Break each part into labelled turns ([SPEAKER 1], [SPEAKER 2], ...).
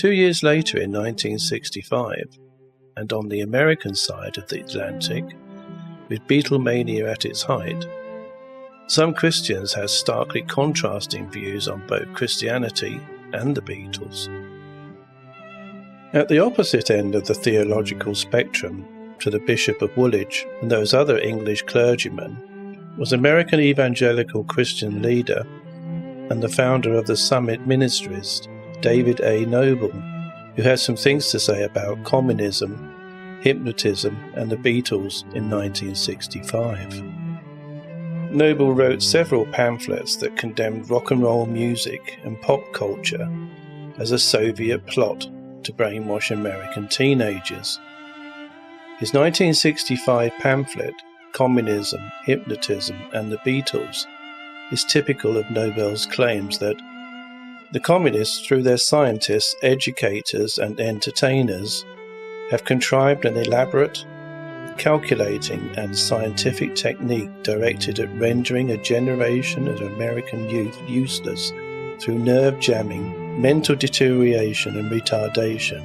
[SPEAKER 1] 2 years later, in 1965, and on the American side of the Atlantic, with Beatlemania at its height, some Christians had starkly contrasting views on both Christianity and the Beatles. At the opposite end of the theological spectrum to the Bishop of Woolwich and those other English clergymen was American evangelical Christian leader and the founder of the Summit Ministries, David A. Noebel, who had some things to say about communism, hypnotism and the Beatles in 1965. Noebel wrote several pamphlets that condemned rock and roll music and pop culture as a Soviet plot to brainwash American teenagers. His 1965 pamphlet, Communism, Hypnotism and the Beatles, is typical of Noebel's claims that the communists, through their scientists, educators and entertainers, have contrived an elaborate, calculating and scientific technique directed at rendering a generation of American youth useless through nerve jamming, mental deterioration and retardation.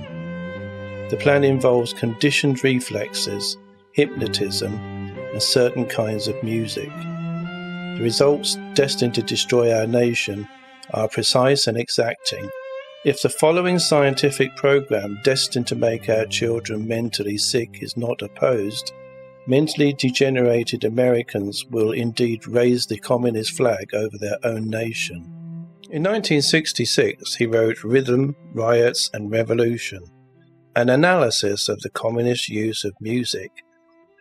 [SPEAKER 1] The plan involves conditioned reflexes, hypnotism, and certain kinds of music. The results, destined to destroy our nation, are precise and exacting. If the following scientific program, destined to make our children mentally sick, is not opposed, mentally degenerated Americans will indeed raise the communist flag over their own nation. In 1966, he wrote Rhythm, Riots and Revolution, an analysis of the communist use of music,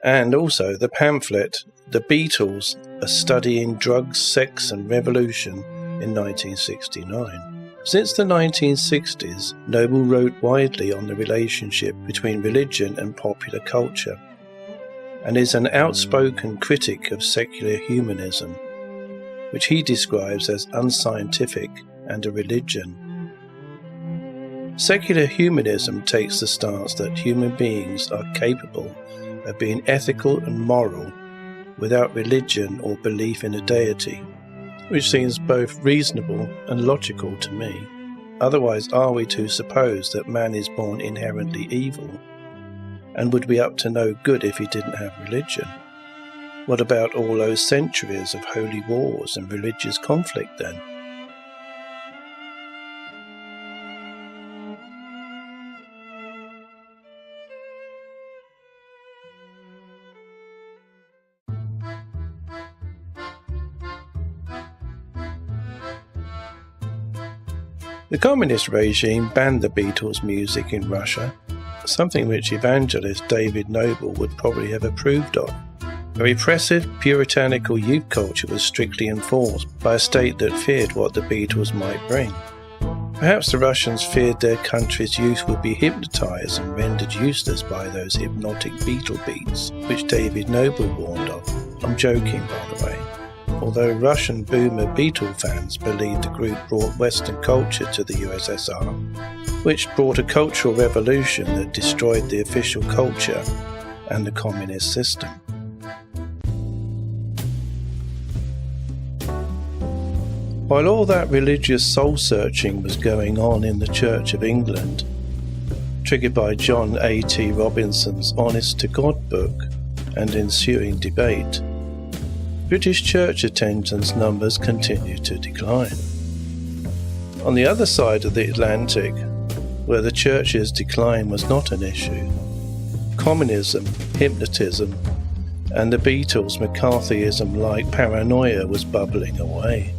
[SPEAKER 1] and also the pamphlet The Beatles, a study in drugs, sex and revolution in 1969. Since the 1960s, Noebel wrote widely on the relationship between religion and popular culture, and is an outspoken critic of secular humanism, which he describes as unscientific and a religion. Secular humanism takes the stance that human beings are capable of being ethical and moral without religion or belief in a deity, which seems both reasonable and logical to me. Otherwise, are we to suppose that man is born inherently evil, and would be up to no good if he didn't have religion? What about all those centuries of holy wars and religious conflict then? The communist regime banned the Beatles' music in Russia, something which Evangelist David Noebel would probably have approved of. A repressive, puritanical youth culture was strictly enforced by a state that feared what the Beatles might bring. Perhaps the Russians feared their country's youth would be hypnotized and rendered useless by those hypnotic Beatle beats, which David Noebel warned of. I'm joking, by the way. Although Russian boomer Beatle fans believed the group brought Western culture to the USSR, which brought a cultural revolution that destroyed the official culture and the communist system. While all that religious soul-searching was going on in the Church of England, triggered by John A.T. Robinson's Honest to God book and ensuing debate, British church attendance numbers continued to decline. On the other side of the Atlantic, where the church's decline was not an issue, communism, hypnotism, and the Beatles' McCarthyism-like paranoia was bubbling away.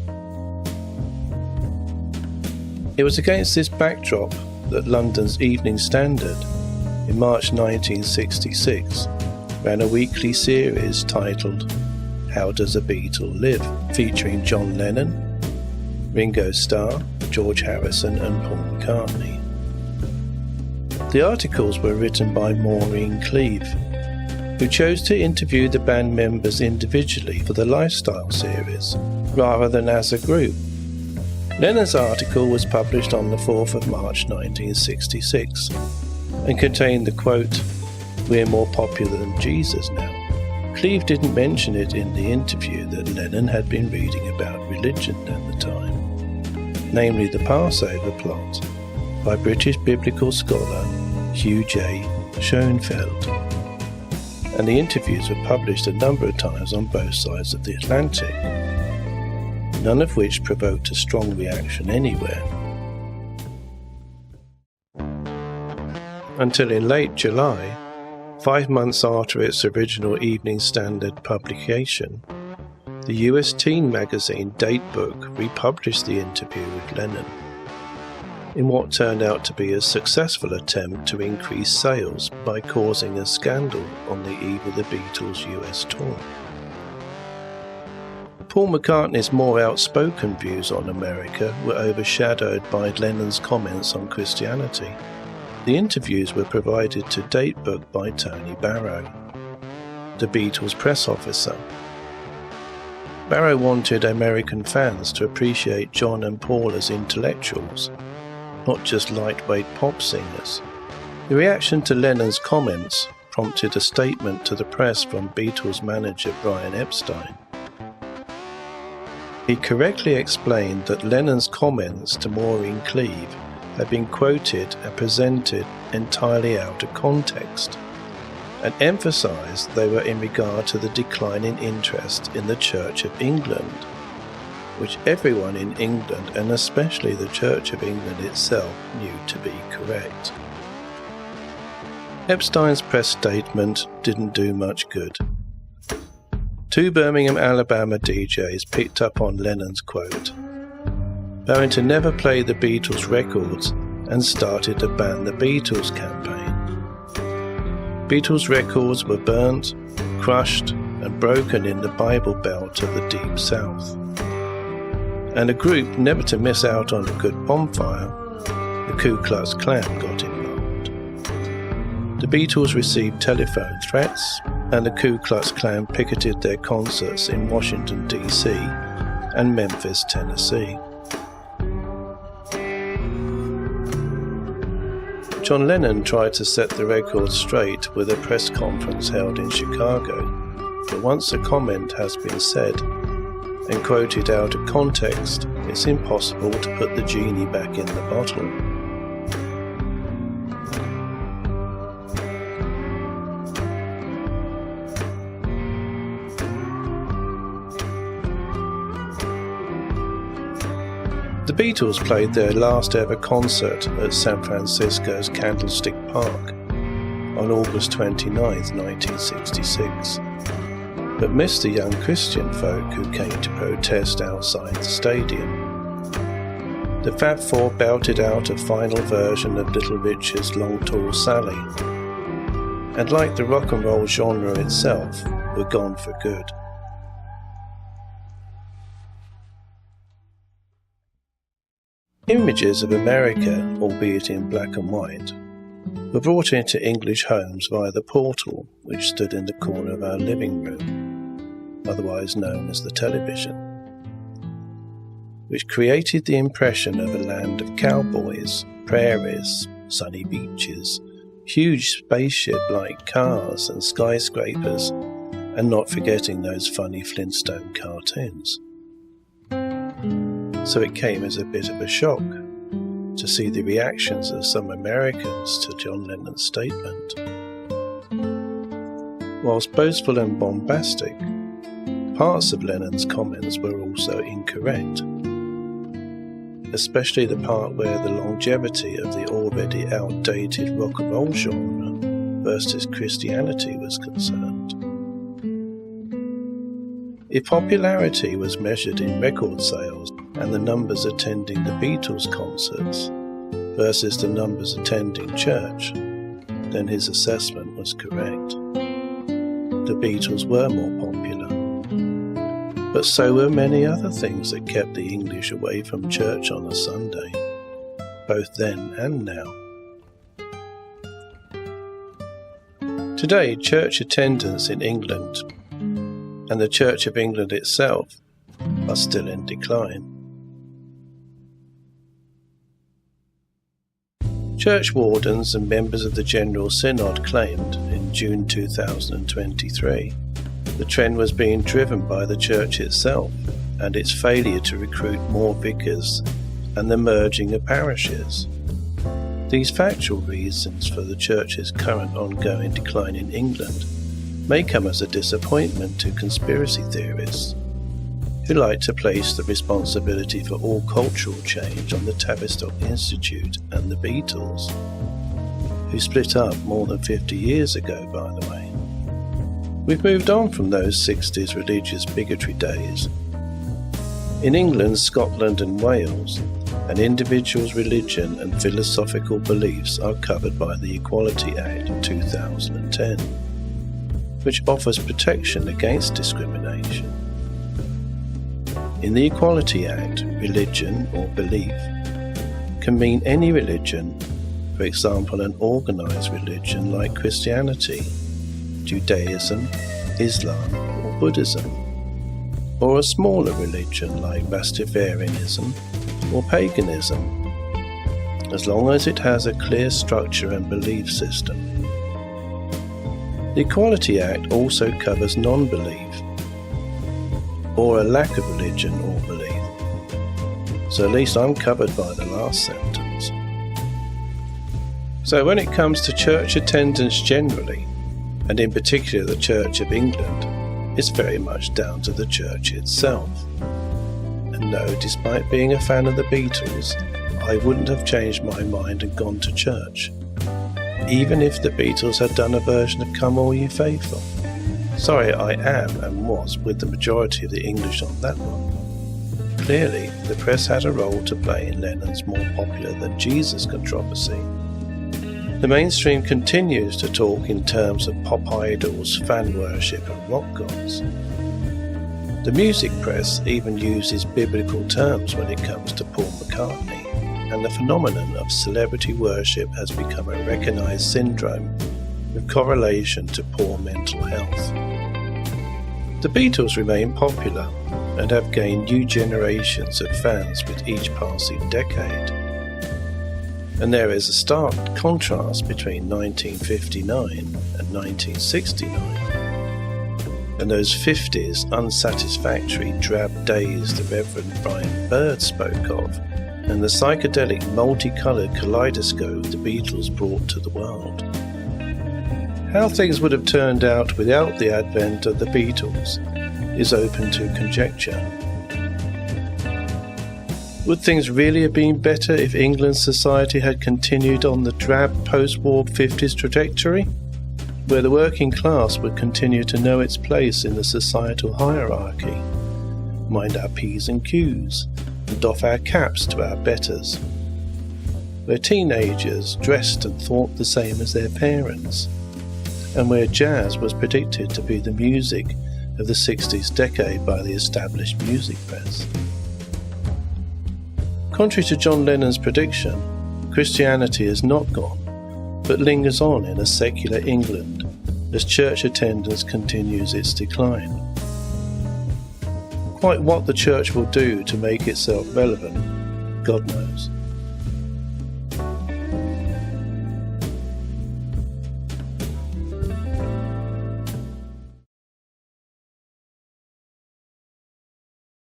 [SPEAKER 1] It was against this backdrop that London's Evening Standard, in March 1966, ran a weekly series titled How Does a Beatle Live?, featuring John Lennon, Ringo Starr, George Harrison and Paul McCartney. The articles were written by Maureen Cleave, who chose to interview the band members individually for the Lifestyle series, rather than as a group. Lennon's article was published on the 4th of March 1966, and contained the quote, "We're more popular than Jesus now." Cleave didn't mention it in the interview that Lennon had been reading about religion at the time, namely the Passover plot, by British biblical scholar Hugh J. Schoenfeld, and the interviews were published a number of times on both sides of the Atlantic, none of which provoked a strong reaction anywhere. Until in late July, 5 months after its original Evening Standard publication, the US teen magazine Datebook republished the interview with Lennon, in what turned out to be a successful attempt to increase sales by causing a scandal on the eve of the Beatles' US tour. Paul McCartney's more outspoken views on America were overshadowed by Lennon's comments on Christianity. The interviews were provided to Datebook by Tony Barrow, the Beatles' press officer. Barrow wanted American fans to appreciate John and Paul as intellectuals, not just lightweight pop singers. The reaction to Lennon's comments prompted a statement to the press from Beatles manager Brian Epstein. He correctly explained that Lennon's comments to Maureen Cleave had been quoted and presented entirely out of context, and emphasised they were in regard to the decline in interest in the Church of England, which everyone in England, and especially the Church of England itself, knew to be correct. Epstein's press statement didn't do much good. 2 Birmingham, Alabama DJs picked up on Lennon's quote, vowing to never play the Beatles records, and started a Ban the Beatles campaign. Beatles records were burnt, crushed and broken in the Bible Belt of the Deep South. And a group never to miss out on a good bonfire, the Ku Klux Klan got involved. The Beatles received telephone threats, and the Ku Klux Klan picketed their concerts in Washington, D.C. and Memphis, Tennessee. John Lennon tried to set the record straight with a press conference held in Chicago, but once a comment has been said and quoted out of context, it's impossible to put the genie back in the bottle. The Beatles played their last ever concert at San Francisco's Candlestick Park on August 29, 1966, but missed the young Christian folk who came to protest outside the stadium. The Fab Four belted out a final version of Little Richard's Long Tall Sally, and like the rock and roll genre itself, were gone for good. Images of America, albeit in black and white, were brought into English homes via the portal which stood in the corner of our living room, otherwise known as the television, which created the impression of a land of cowboys, prairies, sunny beaches, huge spaceship-like cars and skyscrapers, and not forgetting those funny Flintstone cartoons. So it came as a bit of a shock to see the reactions of some Americans to John Lennon's statement. Whilst boastful and bombastic, parts of Lennon's comments were also incorrect, especially the part where the longevity of the already outdated rock and roll genre versus Christianity was concerned. If popularity was measured in record sales and the numbers attending the Beatles concerts versus the numbers attending church, then his assessment was correct. The Beatles were more popular, but so were many other things that kept the English away from church on a Sunday, both then and now. Today, church attendance in England and the Church of England itself are still in decline. Church wardens and members of the General Synod claimed in June 2023 the trend was being driven by the church itself and its failure to recruit more vicars and the merging of parishes. These factual reasons for the Church's current ongoing decline in England may come as a disappointment to conspiracy theorists, who like to place the responsibility for all cultural change on the Tavistock Institute and the Beatles, who split up more than 50 years ago, by the way. We've moved on from those 60s religious bigotry days. In England, Scotland and Wales, an individual's religion and philosophical beliefs are covered by the Equality Act of 2010, which offers protection against discrimination. In the Equality Act, religion or belief can mean any religion, for example an organised religion like Christianity, Judaism, Islam or Buddhism, or a smaller religion like Rastafarianism or paganism, as long as it has a clear structure and belief system. The Equality Act also covers non-belief, or a lack of religion or belief, so at least I'm covered by the last sentence. So when it comes to church attendance generally, and in particular the Church of England, it's very much down to the church itself. And no, despite being a fan of the Beatles, I wouldn't have changed my mind and gone to church, even if the Beatles had done a version of Come All Ye Faithful. Sorry, I am and was with the majority of the English on that one. Clearly, the press had a role to play in Lennon's more popular than Jesus controversy. The mainstream continues to talk in terms of pop idols, fan worship and rock gods. The music press even uses biblical terms when it comes to Paul McCartney, and the phenomenon of celebrity worship has become a recognised syndrome with correlation to poor mental health. The Beatles remain popular and have gained new generations of fans with each passing decade. And there is a stark contrast between 1959 and 1969. And those 50s unsatisfactory drab days the Reverend Brian Bird spoke of, and the psychedelic multicoloured kaleidoscope the Beatles brought to the world. How things would have turned out without the advent of the Beatles is open to conjecture. Would things really have been better if England's society had continued on the drab post-war 50s trajectory, where the working class would continue to know its place in the societal hierarchy, mind our P's and Q's, and doff our caps to our betters, where teenagers dressed and thought the same as their parents, and where jazz was predicted to be the music of the 60s decade by the established music press. Contrary to John Lennon's prediction, Christianity is not gone, but lingers on in a secular England as church attendance continues its decline. Quite what the church will do to make itself relevant, God knows.